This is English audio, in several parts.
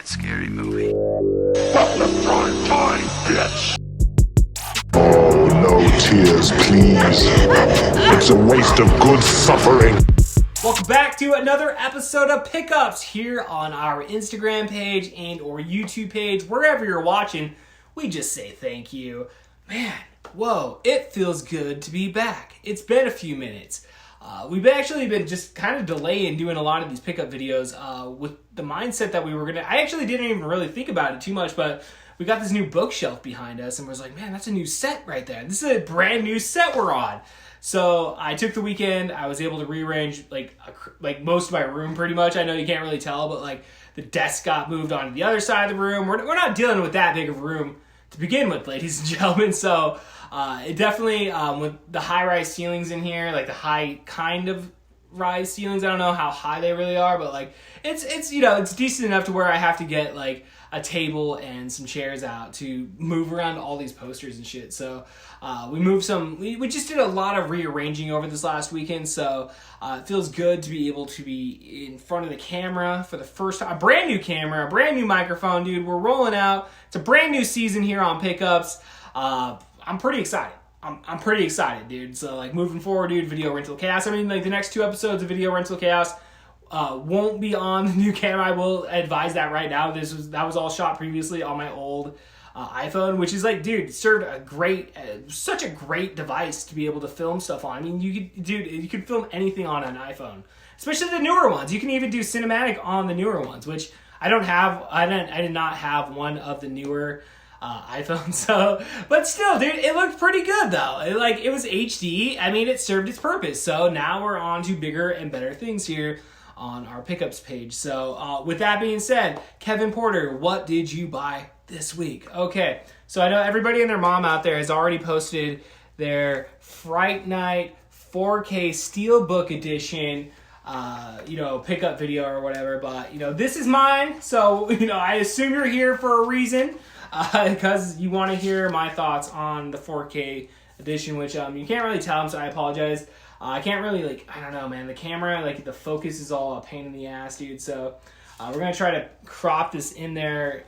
that scary movie. Fuck the prime time, bitch! Oh, no tears, please. It's a waste of good suffering. Welcome back to another episode of Pickups here on our Instagram page and or YouTube page. Wherever you're watching, we just say thank you. Man, whoa, it feels good to be back. It's been a few minutes. We've actually been just kind of delaying doing a lot of these pickup videos with the mindset that we were going to... I actually didn't even really think about it too much, but we got this new bookshelf behind us and was like, man, that's a new set right there. This is a brand new set we're on. So I took the weekend. I was able to rearrange like most of my room pretty much. I know you can't really tell, but like the desk got moved onto the other side of the room. We're not dealing with that big of a room to begin with, ladies and gentlemen. So it definitely, with the high-rise ceilings in here, like the high kind of rise ceilings, I don't know how high they really are, but like it's you know, it's decent enough to where I have to get like a table and some chairs out to move around all these posters and shit. So we moved some, we just did a lot of rearranging over this last weekend. So it feels good to be able to be in front of the camera for the first time. A brand new camera, a brand new microphone, dude. We're rolling out. It's a brand new season here on Pickups. I'm pretty excited. I'm pretty excited, dude. So like moving forward, dude, Video Rental Chaos. I mean, like the next 2 episodes of Video Rental Chaos won't be on the new camera. I will advise that right now. That was all shot previously on my old iPhone, which is like, dude, served a great, such a great device to be able to film stuff on. I mean, you could film anything on an iPhone, especially the newer ones. You can even do cinematic on the newer ones, which I don't have. I did not have one of the newer iPhone, so, but still, dude, it looked pretty good though. It was HD. I mean, it served its purpose. So now we're on to bigger and better things here on our Pickups page. So with that being said, Kevin Porter, what did you buy this week? Okay, so I know everybody and their mom out there has already posted their Fright Night 4K Steelbook Edition pickup video or whatever, but this is mine. So I assume you're here for a reason. Because you want to hear my thoughts on the 4K edition, which you can't really tell, so I apologize. I can't really, I don't know, man. The camera, the focus is all a pain in the ass, dude. So we're going to try to crop this in there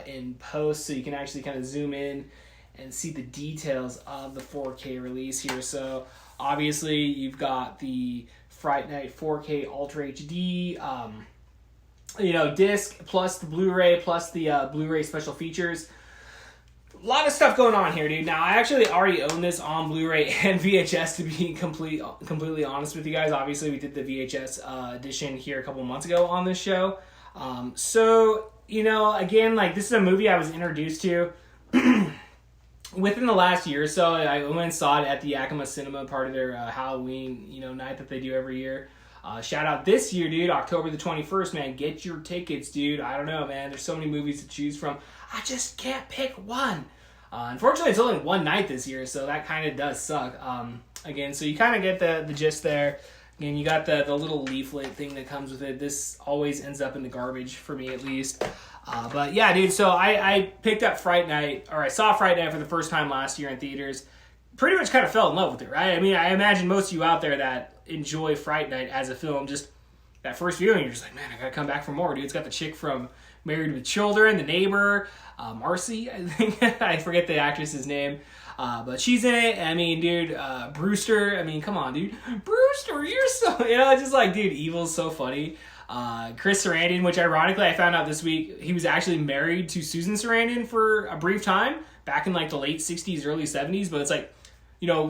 in post so you can actually kind of zoom in and see the details of the 4K release here. So obviously you've got the Fright Night 4K Ultra HD disc plus the Blu-ray plus the Blu-ray special features. A lot of stuff going on here, dude. Now, I actually already own this on Blu-ray and VHS, to be completely honest with you guys. Obviously, we did the VHS edition here a couple months ago on this show. Again, this is a movie I was introduced to within the last year or so. I went and saw it at the Yakima Cinema, part of their Halloween, night that they do every year. Shout out this year, dude, October the 21st, man. Get your tickets, dude. I don't know, man. There's so many movies to choose from. I just can't pick one. Unfortunately, it's only one night this year, so that kind of does suck. Again, so you kind of get the gist there. Again, you got the little leaflet thing that comes with it. This always ends up in the garbage, for me at least. But yeah, dude, so I picked up Fright Night, or I saw Fright Night for the first time last year in theaters. Pretty much kind of fell in love with it, right? I mean, I imagine most of you out there that enjoy Fright Night as a film, just that first viewing, you're just like, man, I gotta come back for more, dude. It's got the chick from Married with Children, the neighbor, Marcy, I think. I forget the actress's name. But she's in it. I mean, dude, Brewster. I mean, come on, dude. Brewster, you're so... it's just like, dude, Evil's so funny. Chris Sarandon, which ironically I found out this week, he was actually married to Susan Sarandon for a brief time, back in the late 60s, early 70s. But it's like,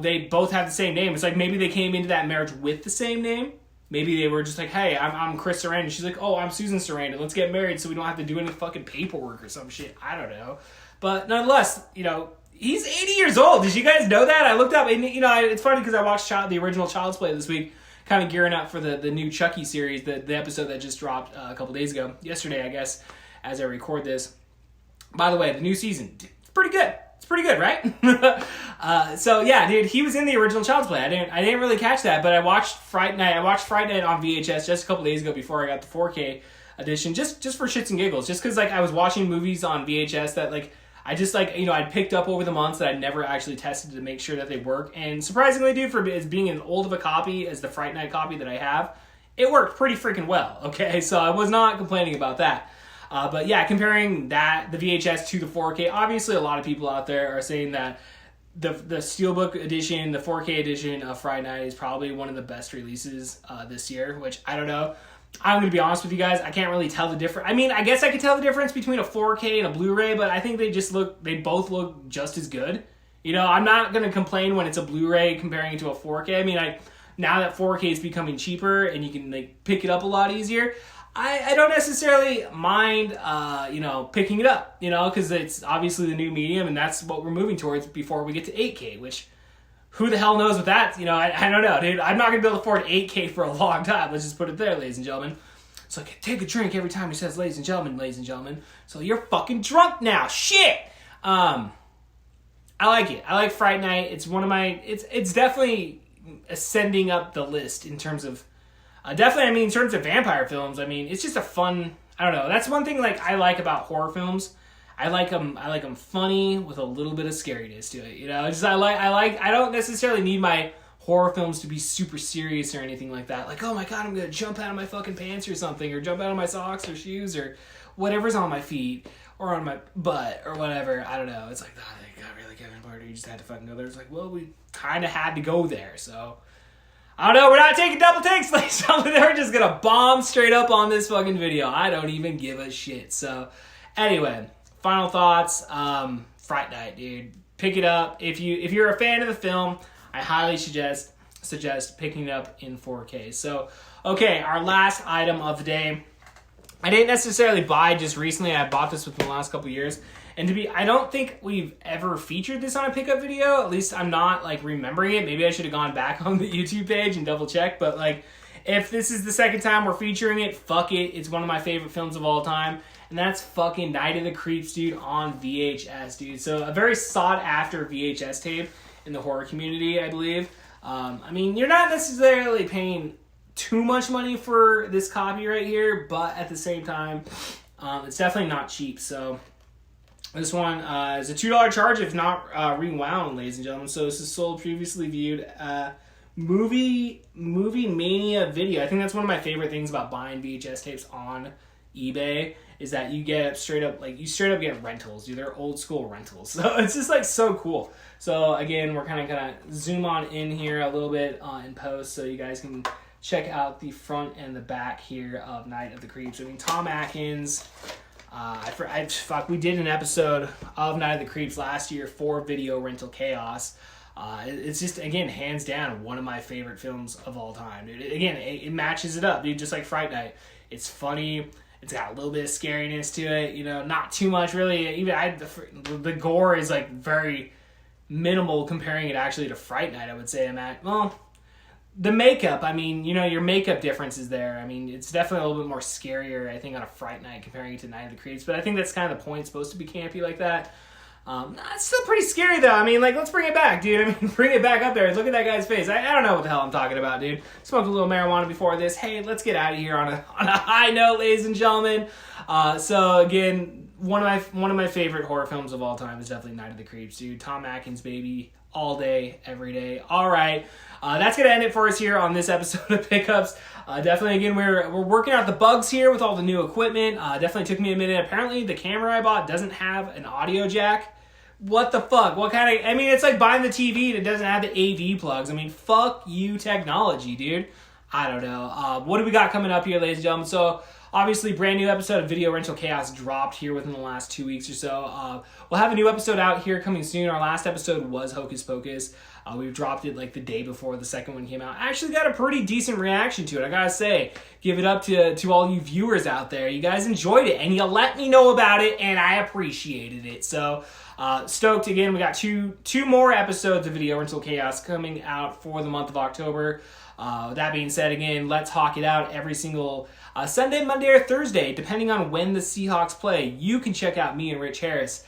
they both have the same name. It's like maybe they came into that marriage with the same name. Maybe they were just like, hey, I'm Chris Sarandon. She's like, oh, I'm Susan Sarandon. Let's get married so we don't have to do any fucking paperwork or some shit. I don't know. But nonetheless, he's 80 years old. Did you guys know that? I looked up, and it's funny because I watched the original Child's Play this week, kind of gearing up for the new Chucky series, the episode that just dropped a couple days ago. Yesterday, I guess, as I record this. By the way, the new season, it's pretty good. It's pretty good, right? So yeah, dude, he was in the original Child's Play. I didn't really catch that, but I watched Fright Night. I watched Fright Night on VHS just a couple days ago before I got the 4K edition, just for shits and giggles, just because I was watching movies on VHS that I just I'd picked up over the months that I'd never actually tested to make sure that they work. And surprisingly, dude, for as being as old of a copy as the Fright Night copy that I have, it worked pretty freaking well. Okay, so I was not complaining about that. But yeah, comparing the VHS to the 4K, obviously a lot of people out there are saying that the Steelbook edition, the 4K edition of Fright Night is probably one of the best releases this year, which I don't know. I'm going to be honest with you guys, I can't really tell the difference. I mean, I guess I could tell the difference between a 4K and a Blu-ray, but I think they both look just as good. You know, I'm not going to complain when it's a Blu-ray comparing it to a 4K. I mean, now that 4K is becoming cheaper and you can like pick it up a lot easier, I don't necessarily mind, picking it up, because it's obviously the new medium and that's what we're moving towards before we get to 8K, which who the hell knows what that's, I don't know, dude. I'm not going to be able to afford 8K for a long time. Let's just put it there, ladies and gentlemen. So I can take a drink every time he says, ladies and gentlemen. So you're fucking drunk now. Shit! I like it. I like Fright Night. It's one of my, it's definitely ascending up the list in terms of, in terms of vampire films. I mean, it's just a fun, I don't know. That's one thing like I like about horror films. I like them funny with a little bit of scariness to it. I don't necessarily need my horror films to be super serious or anything like that. Like, oh my god, I'm gonna jump out of my fucking pants or something, or jump out of my socks or shoes or whatever's on my feet or on my butt or whatever. I don't know. It's like, oh, they got really Kevin Party. You just had to fucking go there. It's like, well, we kind of had to go there, so. I don't know, we're not taking double takes, ladies and gentlemen. They're just gonna bomb straight up on this fucking video. I don't even give a shit. So, anyway, final thoughts. Fright Night, dude. Pick it up. If you're a fan of the film, I highly suggest picking it up in 4K. So, okay, our last item of the day. I didn't necessarily buy just recently. I bought this within the last couple years. And I don't think we've ever featured this on a pickup video. At least I'm not like remembering it. Maybe I should have gone back on the YouTube page and double check. But like, if this is the second time we're featuring it, fuck it. It's one of my favorite films of all time. And that's fucking Night of the Creeps, dude, on VHS, dude. So a very sought after VHS tape in the horror community, I believe. I mean, you're not necessarily paying too much money for this copy right here, but at the same time, it's definitely not cheap. So this one is a $2 charge if not rewound, ladies and gentlemen. So this is sold previously viewed movie mania video. I think that's one of my favorite things about buying VHS tapes on eBay is that you get straight up get rentals, dude. They're old school rentals. So it's just like so cool. So again, we're kind of gonna zoom on in here a little bit in post so you guys can check out the front and the back here of Night of the Creeps. I mean, Tom Atkins. We did an episode of Night of the Creeps last year for Video Rental Chaos. It's just, again, hands down, one of my favorite films of all time. It matches it up, dude, just like Fright Night. It's funny. It's got a little bit of scariness to it, not too much, really. Even the gore is, like, very minimal comparing it actually to Fright Night, I would say. The makeup, I mean, your makeup difference is there. I mean, it's definitely a little bit more scarier, I think, on a Fright Night comparing it to Night of the Creeps. But I think that's kind of the point. It's supposed to be campy like that. It's still pretty scary, though. I mean, like, let's bring it back, dude. I mean, bring it back up there. Look at that guy's face. I don't know what the hell I'm talking about, dude. Smoked a little marijuana before this. Hey, let's get out of here on a high note, ladies and gentlemen. So, again, one of my favorite horror films of all time is definitely Night of the Creeps, dude. Tom Atkins, baby. All day, every day. All right. That's going to end it for us here on this episode of Pickups. Definitely, again, we're working out the bugs here with all the new equipment. Definitely took me a minute. Apparently, the camera I bought doesn't have an audio jack. What the fuck? It's like buying the TV that doesn't have the AV plugs. I mean, fuck you, technology, dude. I don't know. What do we got coming up here, ladies and gentlemen? So, obviously, brand new episode of Video Rental Chaos dropped here within the last 2 weeks or so. We'll have a new episode out here coming soon. Our last episode was Hocus Pocus. We dropped it like the day before the second one came out. I actually got a pretty decent reaction to it. I gotta say, give it up to all you viewers out there. You guys enjoyed it, and you let me know about it, and I appreciated it. So, stoked again. We got two more episodes of Video Rental Chaos coming out for the month of October. That being said, again, let's hawk it out every single Sunday, Monday, or Thursday, depending on when the Seahawks play. You can check out me and Rich Harris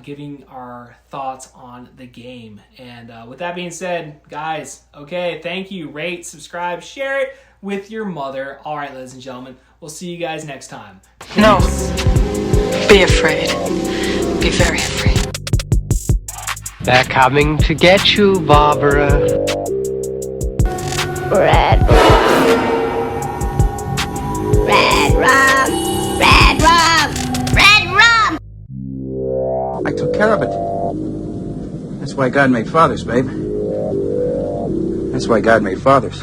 giving our thoughts on the game. And with that being said, guys, okay, thank you. Rate, subscribe, share it with your mother. All right, ladies and gentlemen, we'll see you guys next time. Peace. No. Be afraid. Be very afraid. They're coming to get you, Barbara. Red rum. Red rum. Red rum. care of it. That's why God made fathers, babe. That's why God made fathers.